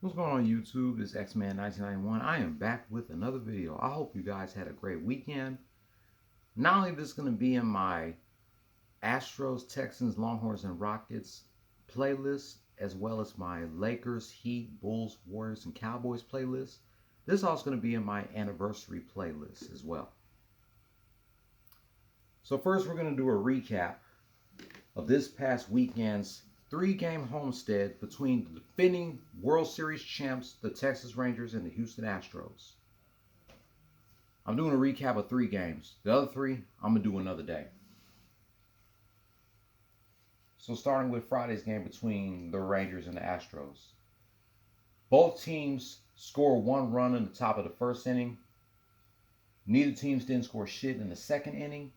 What's going on YouTube? It's X-Man 1991. I am back with another video. I hope you guys had a great weekend. Not only this is going to be in my Astros, Texans, Longhorns, and Rockets playlist, as well as my Lakers, Heat, Bulls, Warriors, and Cowboys playlist. This is also going to be in my anniversary playlist as well. So first we're going to do a recap of this past weekend's three-game homestand between the defending World Series champs, the Texas Rangers, and the Houston Astros. I'm doing a recap of 3 games. The other 3, I'm going to do another day. So starting with Friday's game between the Rangers and the Astros. Both teams scored 1 run in the top of the first inning. Neither teams didn't score shit in the second inning.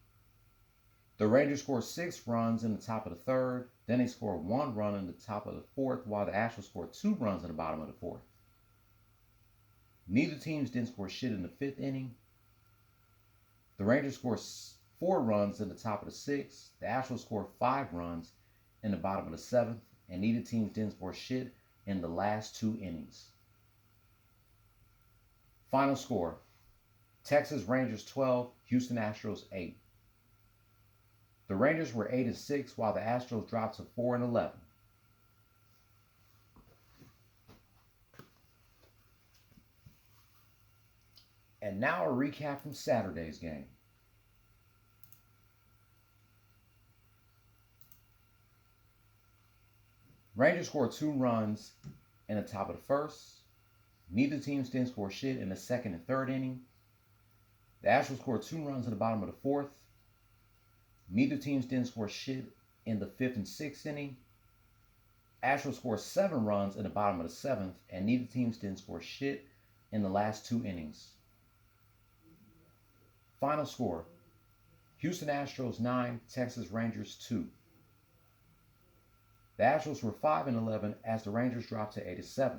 The Rangers scored 6 runs in the top of the third. Then they scored 1 run in the top of the fourth, while the Astros scored 2 runs in the bottom of the fourth. Neither teams didn't score shit in the 5th inning. The Rangers scored 4 runs in the top of the 6th. The Astros scored 5 runs in the bottom of the 7th. And neither teams didn't score shit in the last 2 innings. Final score: Texas Rangers 12, Houston Astros 8. The Rangers were 8-6, while the Astros dropped to 4-11. And now a recap from Saturday's game. Rangers scored 2 runs in the top of the first. Neither teams didn't score shit in the second and third inning. The Astros scored 2 runs in the bottom of the fourth. Neither teams didn't score shit in the 5th and 6th inning. Astros scored 7 runs in the bottom of the 7th, and neither teams didn't score shit in the last 2 innings. Final score: Houston Astros 9, Texas Rangers 2. The Astros were 5-11 as the Rangers dropped to 8-7.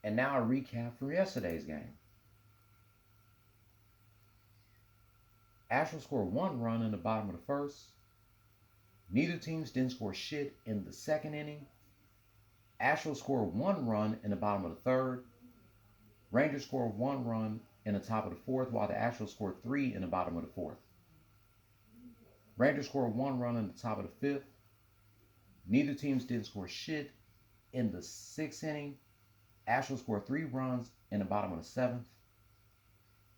And now a recap from yesterday's game. Astros scored 1 run in the bottom of the first. Neither teams didn't score shit in the second inning. Astros scored 1 run in the bottom of the third. Rangers scored 1 run in the top of the fourth, while the Astros scored 3 in the bottom of the fourth. Rangers scored 1 run in the top of the fifth. Neither teams didn't score shit in the 6th inning. Astros scored 3 runs in the bottom of the 7th.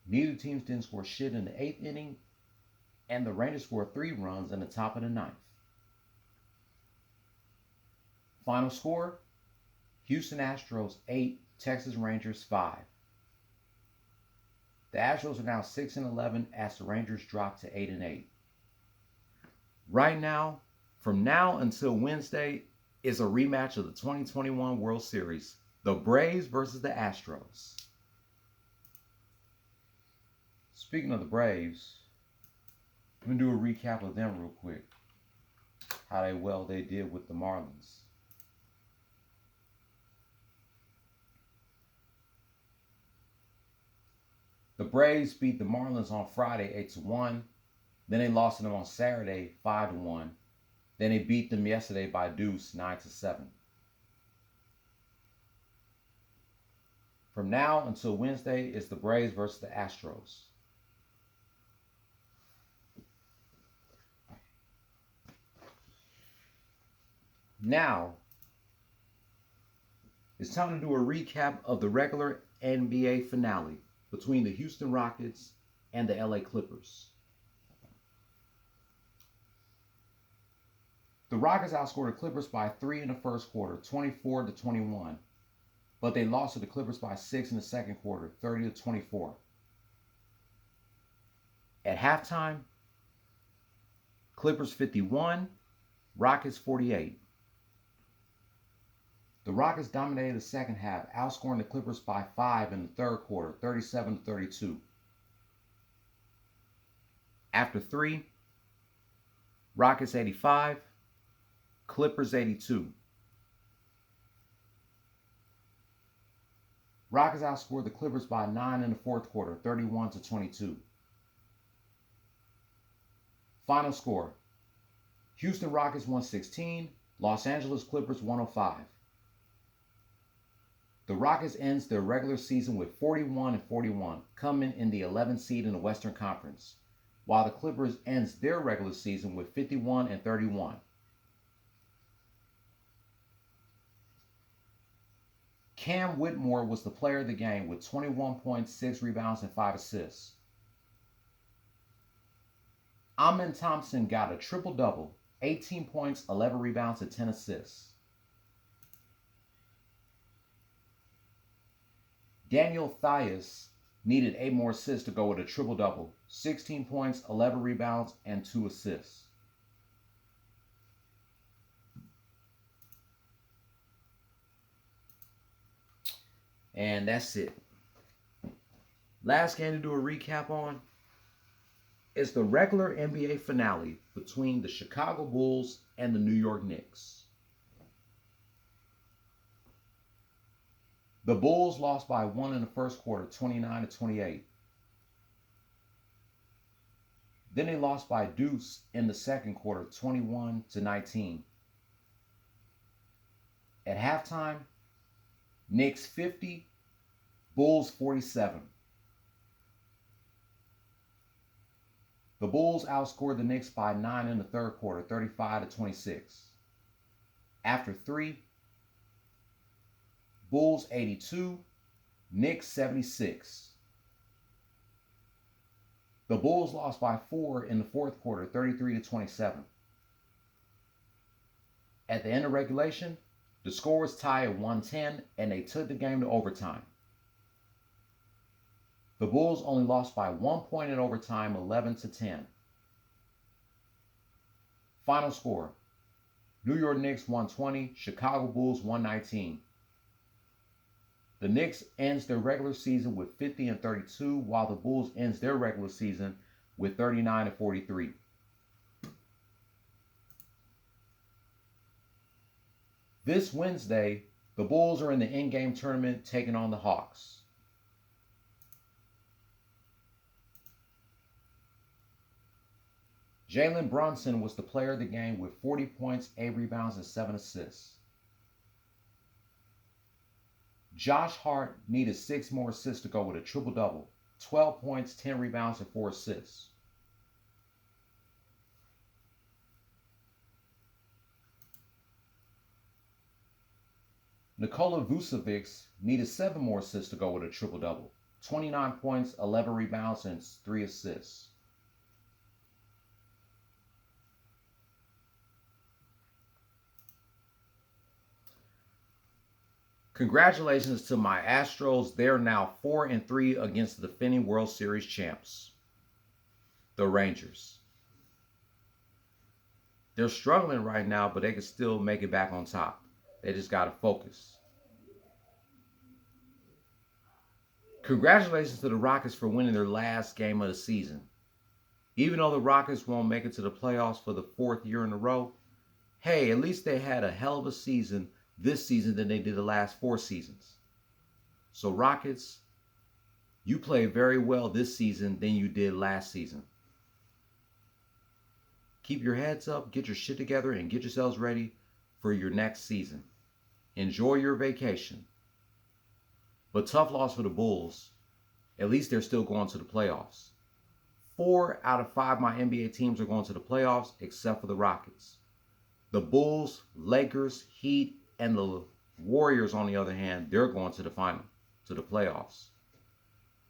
Neither teams didn't score shit in the 8th inning, and the Rangers scored 3 runs in the top of the 9th. Final score: Houston Astros 8, Texas Rangers 5. The Astros are now 6-11 as the Rangers drop to 8-8. Right now, from now until Wednesday, is a rematch of the 2021 World Series, the Braves versus the Astros. Speaking of the Braves, I'm going to do a recap of them real quick. How they did with the Marlins. The Braves beat the Marlins on Friday 8-1. Then they lost to them on Saturday 5-1. Then they beat them yesterday by deuce 9-7. From now until Wednesday is the Braves versus the Astros. Now, it's time to do a recap of the regular NBA finale between the Houston Rockets and the LA Clippers. The Rockets outscored the Clippers by 3 in the first quarter, 24-21. But they lost to the Clippers by 6 in the second quarter, 30-24. At halftime, Clippers 51, Rockets 48. The Rockets dominated the second half, outscoring the Clippers by 5 in the third quarter, 37-32. After 3, Rockets 85, Clippers 82. Rockets outscored the Clippers by 9 in the fourth quarter, 31-22. Final score: Houston Rockets 116, Los Angeles Clippers 105. The Rockets ends their regular season with 41-41, coming in the 11th seed in the Western Conference, while the Clippers ends their regular season with 51-31. Cam Whitmore was the player of the game with 21.6 rebounds and 5 assists. Amen Thompson got a triple-double, 18 points, 11 rebounds, and 10 assists. Daniel Thias needed 8 more assists to go with a triple-double, 16 points, 11 rebounds, and 2 assists. And that's it. Last game to do a recap on is the regular NBA finale between the Chicago Bulls and the New York Knicks. The Bulls lost by 1 in the first quarter, 29-28. Then they lost by deuce in the second quarter, 21-19. At halftime, Knicks 50, Bulls 47. The Bulls outscored the Knicks by 9 in the third quarter, 35-26. After 3, Bulls 82, Knicks 76. The Bulls lost by 4 in the fourth quarter, 33-27. At the end of regulation, the score was tied at 110, and they took the game to overtime. The Bulls only lost by 1 point in overtime, 11-10. Final score: New York Knicks 120, Chicago Bulls 119. The Knicks ends their regular season with 50-32, while the Bulls ends their regular season with 39-43. This Wednesday, the Bulls are in the in-game tournament taking on the Hawks. Jalen Brunson was the player of the game with 40 points, 8 rebounds, and 7 assists. Josh Hart needed 6 more assists to go with a triple-double, 12 points, 10 rebounds, and 4 assists. Nikola Vucevic needed 7 more assists to go with a triple-double, 29 points, 11 rebounds, and 3 assists. Congratulations to my Astros. They're now 4-3 against the defending World Series champs, the Rangers. They're struggling right now, but they can still make it back on top. They just got to focus. Congratulations to the Rockets for winning their last game of the season. Even though the Rockets won't make it to the playoffs for the 4th year in a row, hey, at least they had a hell of a season this season than they did the last 4 seasons. So Rockets, you played very well this season than you did last season. Keep your heads up, get your shit together, and get yourselves ready for your next season. Enjoy your vacation. But tough loss for the Bulls. At least they're still going to the playoffs. 4 out of 5 of my NBA teams are going to the playoffs except for the Rockets. The Bulls, Lakers, Heat, and the Warriors, on the other hand, they're going to the final, to the playoffs.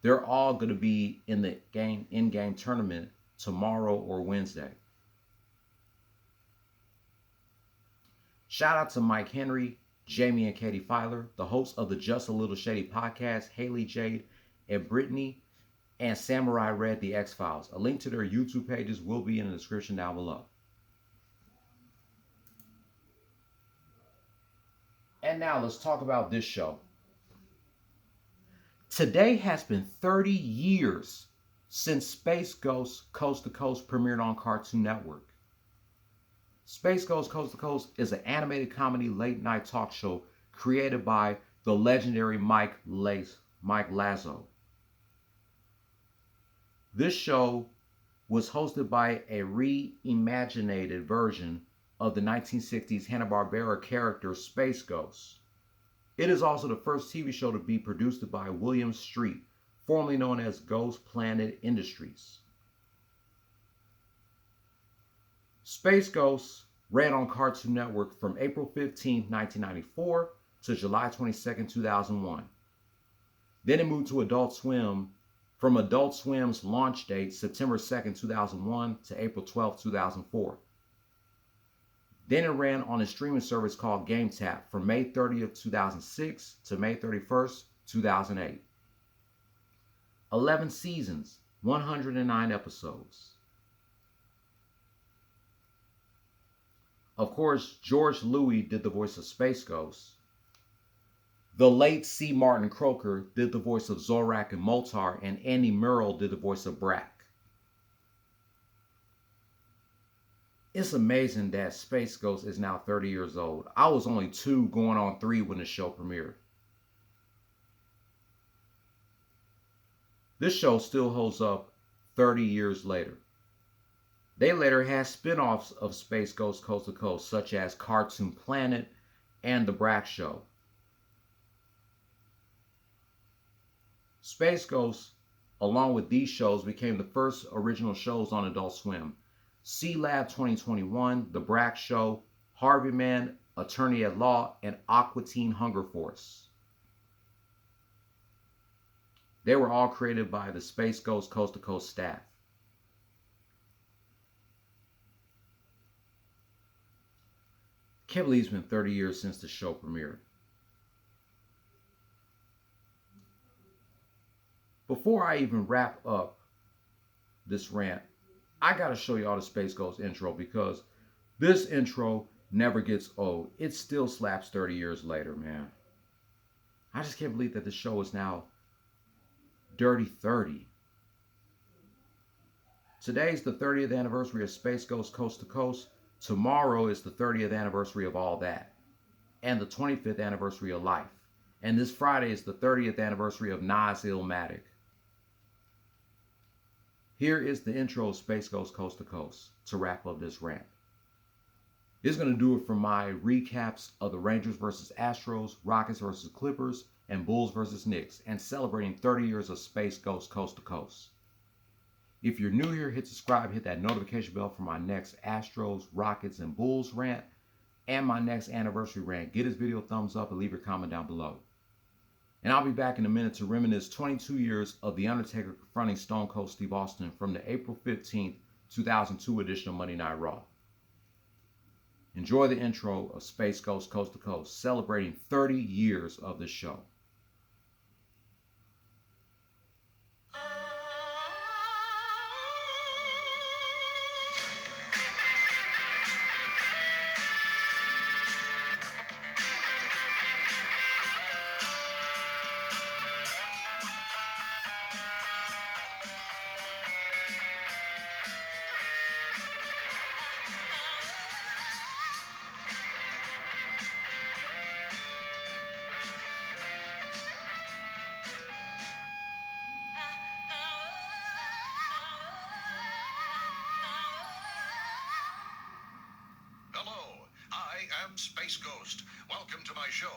They're all going to be in the in-game tournament tomorrow or Wednesday. Shout out to Mike Henry, Jaime and Katie Filer, the hosts of the Just a Little Shady podcast, Haley Jade and Brittany, and Samurai Red, the X-Files. A link to their YouTube pages will be in the description down below. And now let's talk about this show. Today has been 30 years since Space Ghost Coast to Coast premiered on Cartoon Network. Space Ghost Coast to Coast is an animated comedy late night talk show created by the legendary Mike Lazo. This show was hosted by a reimagined version of the 1960s Hanna-Barbera character Space Ghost. It is also the first TV show to be produced by William Street, formerly known as Ghost Planet Industries. Space Ghost ran on Cartoon Network from April 15, 1994 to July 22, 2001. Then it moved to Adult Swim from Adult Swim's launch date September 2, 2001 to April 12, 2004. Then it ran on a streaming service called GameTap from May 30th, 2006 to May 31st, 2008. 11 seasons, 109 episodes. Of course, George Louis did the voice of Space Ghost. The late C. Martin Croker did the voice of Zorak and Moltar, and Andy Murrell did the voice of Brack. It's amazing that Space Ghost is now 30 years old. I was only 2 going on 3 when the show premiered. This show still holds up 30 years later. They later had spin-offs of Space Ghost Coast to Coast, such as Cartoon Planet and The Brack Show. Space Ghost, along with these shows, became the first original shows on Adult Swim. C-Lab 2021, The Brack Show, Harvey Man, Attorney at Law, and Aqua Teen Hunger Force. They were all created by the Space Ghost Coast to Coast staff. Can't believe it's been 30 years since the show premiered. Before I even wrap up this rant, I gotta show you all the Space Ghost intro because this intro never gets old. It still slaps 30 years later, man. I just can't believe that the show is now Dirty 30. Today's the 30th anniversary of Space Ghost Coast to Coast. Tomorrow is the 30th anniversary of All That, and the 25th anniversary of Life. And this Friday is the 30th anniversary of Nas Illmatic. Here is the intro of Space Ghost Coast to Coast to wrap up this rant. This is going to do it for my recaps of the Rangers versus Astros, Rockets versus Clippers, and Bulls versus Knicks, and celebrating 30 years of Space Ghost Coast to Coast. If you're new here, hit subscribe, hit that notification bell for my next Astros, Rockets, and Bulls rant, and my next anniversary rant. Get this video a thumbs up and leave your comment down below. And I'll be back in a minute to reminisce 22 years of The Undertaker confronting Stone Cold Steve Austin from the April 15th, 2002 edition of Monday Night Raw. Enjoy the intro of Space Ghost Coast to Coast, celebrating 30 years of the show. Hello, I am Space Ghost. Welcome to my show.